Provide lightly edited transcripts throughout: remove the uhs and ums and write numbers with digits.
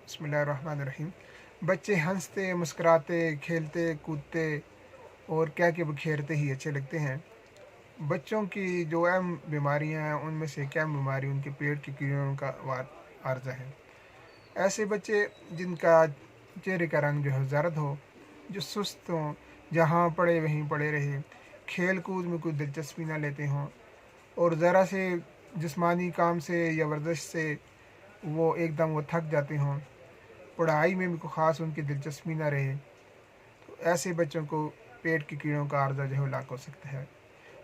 बिस्मिल्लाहिर्रहमानिर्रहीम। बच्चे हंसते मुस्कुराते खेलते कूदते और क्या कि बखेरते ही अच्छे लगते हैं। बच्चों की जो अहम बीमारियां हैं उनमें से एक अहम बीमारी उनके पेट की कीड़ों का आर्जा है। ऐसे बच्चे जिनका चेहरे का रंग जो है जर्द हो, जो सुस्त हों, जहाँ पड़े वहीं पड़े रहे, खेल कूद में कोई दिलचस्पी ना लेते हों और ज़रा से जिस्मानी काम से या वर्जिश से वो थक जाते हों, पढ़ाई में भी कोई ख़ास उनकी दिलचस्पी ना रहे, तो ऐसे बच्चों को पेट की कीड़ों का आर्जा जो है लाक हो सकता है।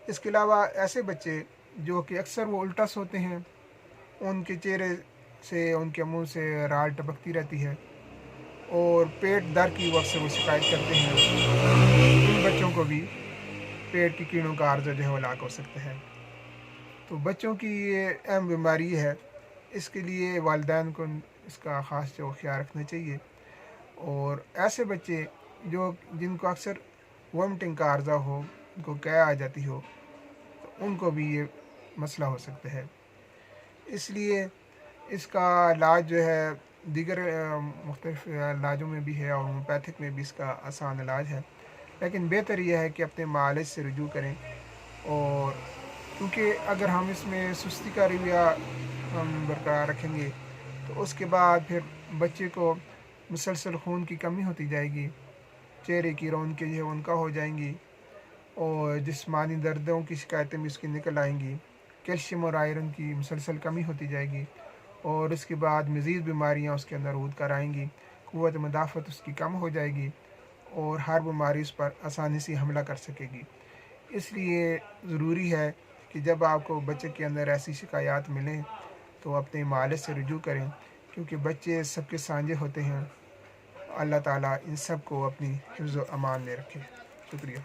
इसके अलावा ऐसे बच्चे जो कि अक्सर वो उल्टा सोते हैं, उनके चेहरे से उनके मुंह से राल टपकती रहती है और पेट दर्द की वो अक्सर वो शिकायत करते हैं, उन बच्चों को भी पेट की कीड़ों का आर्जा जो है वो लाक हो सकता है। तो बच्चों की ये अहम बीमारी है, इसके लिए वालिदैन को इसका ख़ास जो ख्याल रखना चाहिए। और ऐसे बच्चे जो जिनको अक्सर वोमिटिंग का आर्जा हो, उनको क्या आ जाती हो, तो उनको भी ये मसला हो सकता है। इसलिए इसका इलाज जो है दीगर मुख्तलिफ़ इलाजों में भी है और होम्योपैथिक में भी इसका आसान इलाज है, लेकिन बेहतर यह है कि अपने मालिज से रुजू करें। और क्योंकि अगर हम इसमें सुस्ती का रवैया हम बरकरार रखेंगे तो उसके बाद फिर बच्चे को मुसलसल खून की कमी होती जाएगी, चेहरे की रौनकें जो है उनका हो जाएंगी और जिस्मानी दर्दों की शिकायतें भी उसकी निकल आएंगी, कैल्शियम और आयरन की मुसलसल कमी होती जाएगी और उसके बाद मज़ीद बीमारियां उसके अंदर उद कर आएंगी, क़ुव्वत मुदाफ़त उसकी कम हो जाएगी और हर बीमारी उस पर आसानी से हमला कर सकेगी। इसलिए ज़रूरी है कि जब आपको बच्चे के अंदर ऐसी शिकायत मिलें तो अपने मालिज से रुजू करें, क्योंकि बच्चे सबके सांझे होते हैं। अल्लाह ताला इन सब को अपनी हिफ्ज़ व अमान में रखे। शुक्रिया।